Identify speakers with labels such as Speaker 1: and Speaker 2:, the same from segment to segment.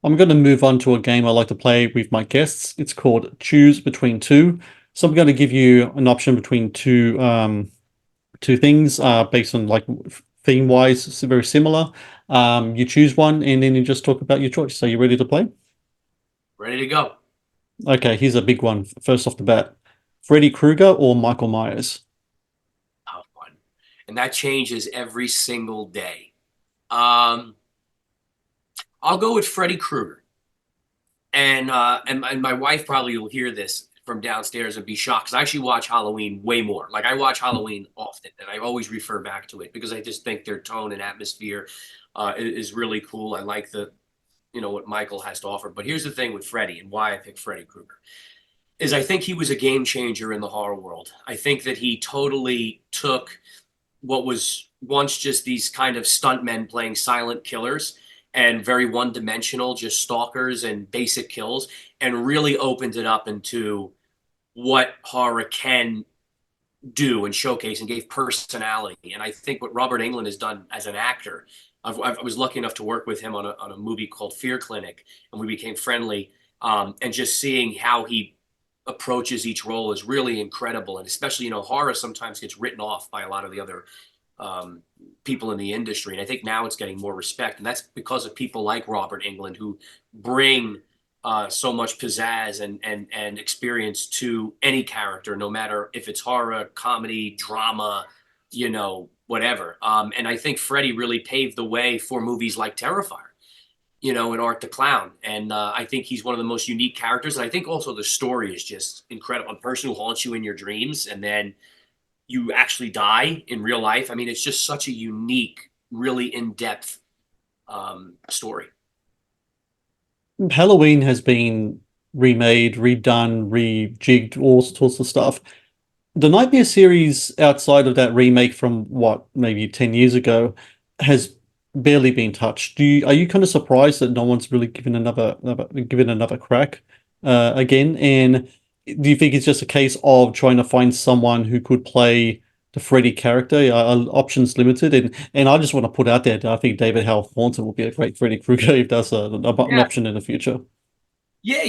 Speaker 1: I'm going to move on to a game I like to play with my guests. It's called Choose Between Two. So I'm going to give you an option between two things based on like theme wise, it's very similar. You choose one and then you just talk about your choice. So you ready to play?
Speaker 2: Ready to go.
Speaker 1: Okay, here's a big one. First off the bat, Freddy Krueger or Michael Myers?
Speaker 2: Tough one. And that changes every single day. Um, I'll go with Freddy Krueger. And my wife probably will hear this from downstairs and be shocked because I actually watch Halloween way more. Like I watch Halloween often, and I always refer back to it because I just think their tone and atmosphere is really cool. I like the what Michael has to offer. But here's the thing with Freddy and why I picked Freddy Krueger is I think he was a game changer in the horror world. I think that he totally took what was once just these kind of stuntmen playing silent killers and very one dimensional, just stalkers and basic kills, and really opened it up into what horror can do and showcase and gave personality. And I think what Robert Englund has done as an actor, I was lucky enough to work with him on a movie called Fear Clinic, and we became friendly. And just seeing how he approaches each role is really incredible. And especially, horror sometimes gets written off by a lot of the other um, people in the industry. And I think now it's getting more respect. And that's because of people like Robert Englund who bring so much pizzazz and experience to any character, no matter if it's horror, comedy, drama, whatever. And I think Freddie really paved the way for movies like Terrifier, and Art the Clown. And I think he's one of the most unique characters. And I think also the story is just incredible. A person who haunts you in your dreams and then you actually die in real life. I mean, it's just such a unique, really in depth story.
Speaker 1: Halloween has been remade, redone, rejigged, all sorts of stuff. The Nightmare series outside of that remake from what, maybe 10 years ago has barely been touched. Are you kind of surprised that no one's really given another crack again? And do you think it's just a case of trying to find someone who could play the Freddy character? Options limited, and I just want to put out there that I think David Howell Thornton will be a great Freddy Krueger if that's an
Speaker 2: Yeah,
Speaker 1: option in the future.
Speaker 2: yeah.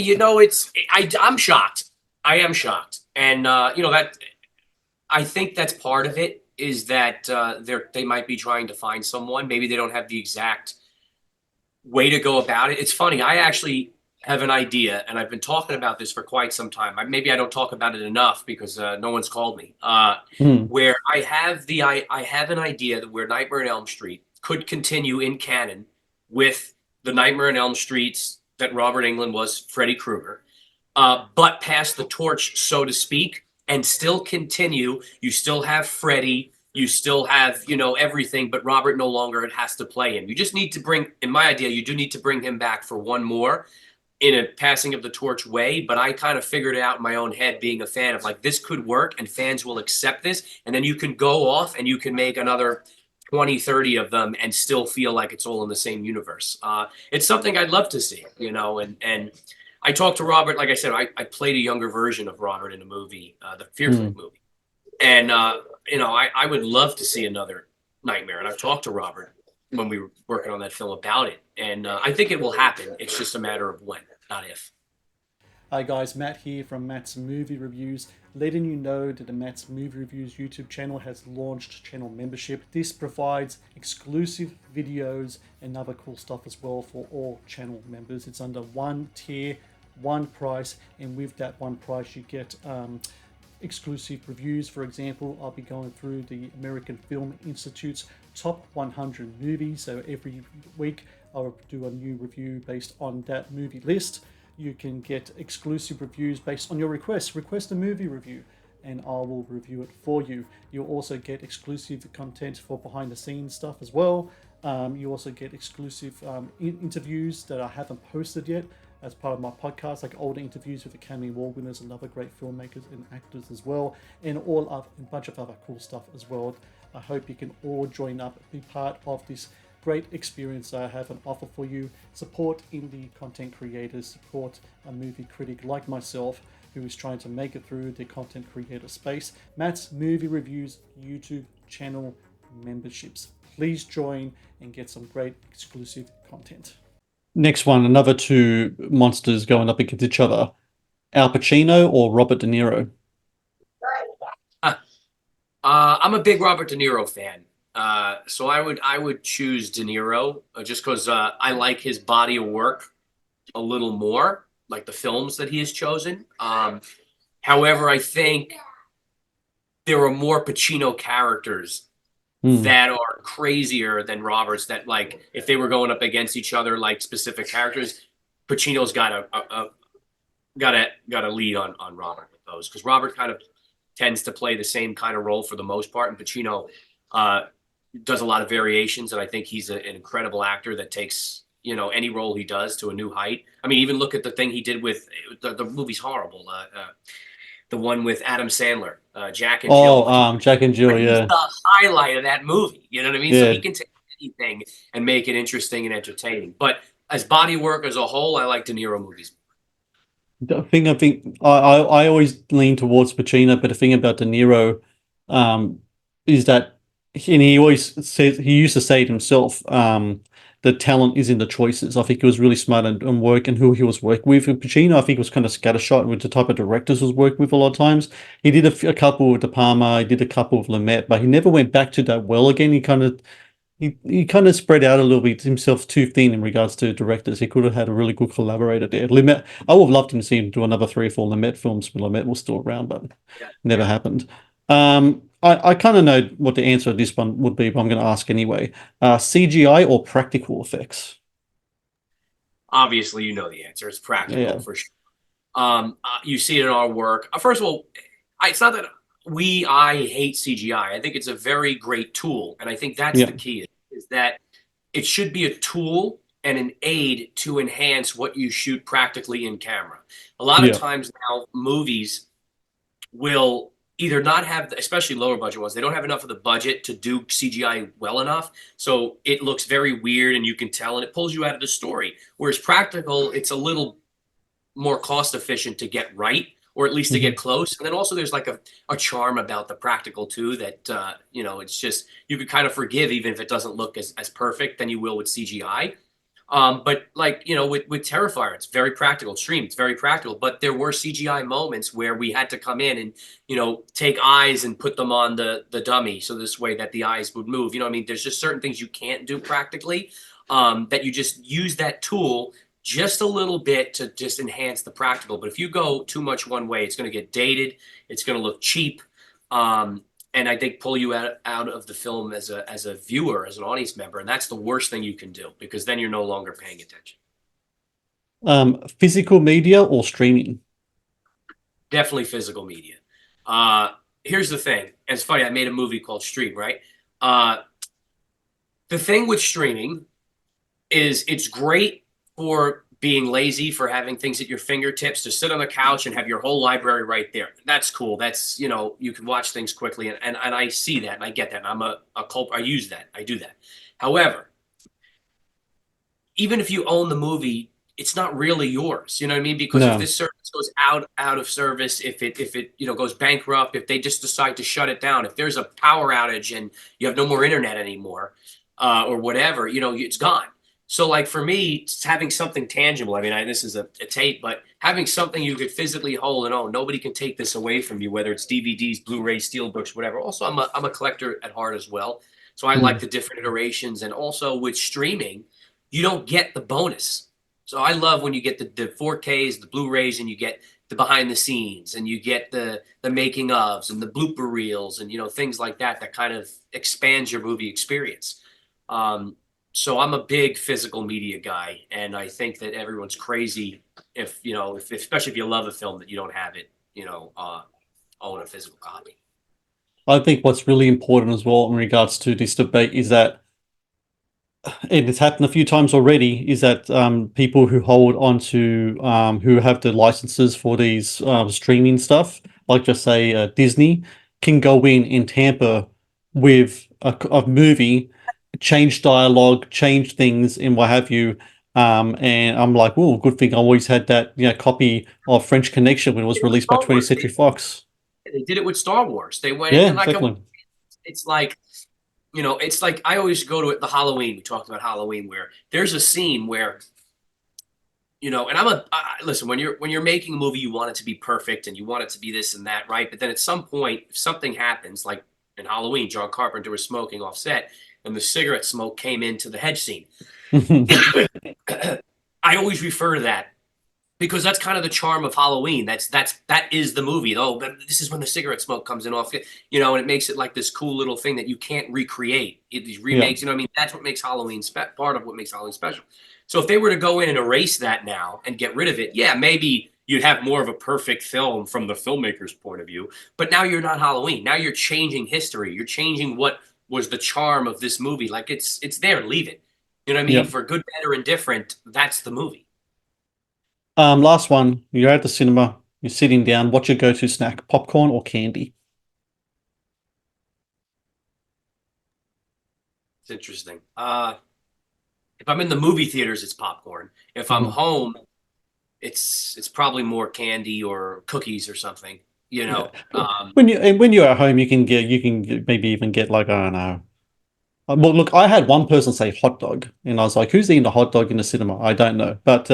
Speaker 2: I'm shocked. I am shocked, and that I think that's part of it is that they might be trying to find someone. Maybe they don't have the exact way to go about it. It's funny. I actually have an idea, and I've been talking about this for quite some time. Maybe I don't talk about it enough because no one's called me.
Speaker 1: Hmm.
Speaker 2: Where I have an idea that where Nightmare on Elm Street could continue in canon with the Nightmare on Elm Streets that Robert Englund was Freddy Krueger, but pass the torch, so to speak, and still continue. You still have Freddy, you still have, everything, but Robert no longer has to play him. You just need to bring, in my idea, you do need to bring him back for one more in a passing of the torch way. But I kind of figured it out in my own head, being a fan of like, this could work and fans will accept this. And then you can go off and you can make another 20, 30 of them and still feel like it's all in the same universe. It's something I'd love to see, and I talked to Robert. Like I said, I played a younger version of Robert in a movie, the Fear
Speaker 1: Hmm.
Speaker 2: Flick movie. And I would love to see another Nightmare. And I've talked to Robert when we were working on that film about it. And I think it will happen. It's just a matter of when, not if.
Speaker 1: Hi guys, Matt here from Matt's Movie Reviews, letting you know that the Matt's Movie Reviews YouTube channel has launched channel membership. This provides exclusive videos and other cool stuff as well for all channel members. It's under one tier, one price, and with that one price you get exclusive reviews. For example, I'll be going through the American Film Institute's top 100 movies. So every week I'll do a new review based on that movie list. You can get exclusive reviews based on your requests. Request a movie review and I will review it for you. You'll also get exclusive content for behind the scenes stuff as well. You also get exclusive interviews that I haven't posted yet as part of my podcast, like older interviews with Academy Award winners and other great filmmakers and actors as well, and a bunch of other cool stuff as well. I hope you can all join up, be part of this great experience I have an offer for you. Support indie content creators, support a movie critic like myself who is trying to make it through the content creator space. Matt's Movie Reviews YouTube channel memberships. Please join and get some great exclusive content. Next one, another two monsters going up against each other. Al Pacino or Robert De Niro?
Speaker 2: I'm a big Robert De Niro fan. So I would choose De Niro just because I like his body of work a little more, like the films that he has chosen. However, I think there are more Pacino characters
Speaker 1: Hmm.
Speaker 2: that are crazier than Roberts. That like if they were going up against each other, like specific characters, Pacino's got a lead on Robert with those because Robert kind of tends to play the same kind of role for the most part, and Pacino uh, does a lot of variations, and I think he's an incredible actor that takes any role he does to a new height. I mean, even look at the thing he did with the movie's horrible. The one with Adam Sandler, Jack and Jill.
Speaker 1: Oh,
Speaker 2: Like
Speaker 1: Jack and Jill,
Speaker 2: he's
Speaker 1: yeah.
Speaker 2: the highlight of that movie. You know what I mean? So he
Speaker 1: Yeah.
Speaker 2: can take anything and make it interesting and entertaining. But as body work as a whole, I like De Niro movies.
Speaker 1: I always lean towards Pacino, but the thing about De Niro, um, is that, and he always says, he used to say it himself, the talent is in the choices. I think he was really smart and work and who he was working with. With Pacino, I think was kind of scattershot with the type of directors he was working with a lot of times. He did a couple with De Palma, he did a couple with Lumet, but he never went back to that well again. He kind of spread out a little bit himself too thin in regards to directors. He could have had a really good collaborator there. Lumet, I would have loved him to see him do another three or four Lumet films when Lumet was still around, but
Speaker 2: Yeah,
Speaker 1: never
Speaker 2: yeah.
Speaker 1: happened. I kind of know what the answer to this one would be, but I'm going to ask anyway. CGI or practical effects?
Speaker 2: Obviously, you know the answer. It's practical
Speaker 1: Yeah,
Speaker 2: for sure. You see it in our work. First of all, it's not that I hate CGI. I think it's a very great tool, and I think that's
Speaker 1: yeah,
Speaker 2: the key is that it should be a tool and an aid to enhance what you shoot practically in camera. A lot of
Speaker 1: yeah.
Speaker 2: times now, movies will either not have, especially lower budget ones, they don't have enough of the budget to do CGI well enough. So it looks very weird and you can tell, and it pulls you out of the story. Whereas practical, it's a little more cost efficient to get right, or at least to get
Speaker 1: Hmm.
Speaker 2: close. And then also there's like a charm about the practical too that it's just you could kind of forgive even if it doesn't look as perfect than you will with CGI. But like with Terrifier, it's very practical. Stream, it's very practical. But there were CGI moments where we had to come in and take eyes and put them on the dummy, so this way that the eyes would move. You know what I mean? There's just certain things you can't do practically, that you just use that tool just a little bit to just enhance the practical. But if you go too much one way, it's going to get dated. It's going to look cheap. And I think pull you out of the film as a viewer, as an audience member, and that's the worst thing you can do because then you're no longer paying attention.
Speaker 1: Physical media or streaming?
Speaker 2: Definitely physical media. Uh, Here's the thing. It's funny. I made a movie called Stream, right? Uh, the thing with streaming is it's great for being lazy, for having things at your fingertips to sit on the couch and have your whole library right there. That's cool. That's, you can watch things quickly. And I see that and I get that. And I'm a culp. I use that. I do that. However, even if you own the movie, it's not really yours. You know what I mean? Because if
Speaker 1: No.
Speaker 2: this service goes out of service, if it goes bankrupt, if they just decide to shut it down, if there's a power outage and you have no more internet anymore, or whatever, it's gone. So like for me, it's having something tangible. I mean, this is a tape, but having something you could physically hold and own, nobody can take this away from you, whether it's DVDs, Blu-rays, steelbooks, whatever. Also, I'm a collector at heart as well, so I like
Speaker 1: Mm.
Speaker 2: the different iterations. And also with streaming, you don't get the bonus. So I love when you get the 4Ks, the Blu-rays, and you get the behind the scenes, and you get the making ofs and the blooper reels, and things like that that kind of expands your movie experience. Um, so I'm a big physical media guy, and I think that everyone's crazy if especially if you love a film that you don't have it, own a physical copy.
Speaker 1: I think what's really important as well in regards to this debate is that, and it's happened a few times already, is that people who hold on to who have the licenses for these streaming stuff, like just say Disney, can go in and tamper with a movie, change dialogue, change things, and what have you. And I'm like, oh, good thing I always had that copy of French Connection when it was
Speaker 2: They did it with
Speaker 1: released by
Speaker 2: Star
Speaker 1: 20th
Speaker 2: Wars.
Speaker 1: Century Fox.
Speaker 2: They did it with Star Wars. They went
Speaker 1: Yeah,
Speaker 2: and like
Speaker 1: exactly.
Speaker 2: it's like it's like I always go to it the Halloween. We talked about Halloween where there's a scene where You know, and listen, when you're making a movie, you want it to be perfect and you want it to be this and that, right? But then at some point, if something happens, like in Halloween, John Carpenter was smoking off set, and the cigarette smoke came into the hedge scene. I always refer to that because that's kind of the charm of Halloween. That is the movie. Oh, this is when the cigarette smoke comes in off, you know, and it makes it like this cool little thing that you can't recreate. These
Speaker 1: Yeah.
Speaker 2: remakes, you know, what I mean, that's what makes Halloween part of what makes Halloween special. So if they were to go in and erase that now and get rid of it, yeah, maybe you'd have more of a perfect film from the filmmaker's point of view. But now you're not Halloween. Now you're changing history. You're changing what was the charm of this movie. Like it's there. Leave it. You know what I mean?
Speaker 1: Yeah.
Speaker 2: For good, better, and different, that's the movie.
Speaker 1: Last one. You're at the cinema. You're sitting down. What's your go-to snack? Popcorn or candy?
Speaker 2: It's interesting. If I'm in the movie theaters, it's popcorn. If I'm
Speaker 1: Mhm.
Speaker 2: home, it's probably more candy or cookies or something. You
Speaker 1: Yeah.
Speaker 2: know,
Speaker 1: When you're at home, maybe even get like, I don't know. Well, look, I had one person say hot dog, and I was like, "Who's eating a hot dog in the cinema?" I don't know, but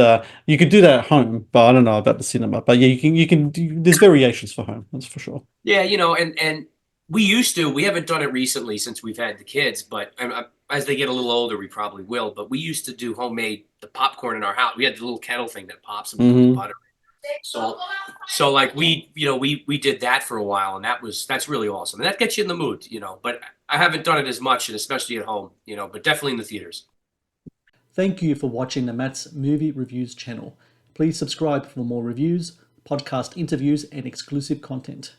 Speaker 1: you could do that at home. But I don't know about the cinema. But yeah, there's variations for home. That's for sure.
Speaker 2: yeah, you know, and we used to. We haven't done it recently since we've had the kids, but as they get a little older, we probably will. But we used to do homemade the popcorn in our house. We had the little kettle thing that pops and we put the
Speaker 1: Hmm.
Speaker 2: butter. So so like we did that for a while, and that's really awesome. And that gets you in the mood, you know. But I haven't done it as much, and especially at home, you know. But definitely in the theaters.
Speaker 1: Thank you for watching the Matt's Movie Reviews channel. Please subscribe for more reviews, podcast interviews, and exclusive content.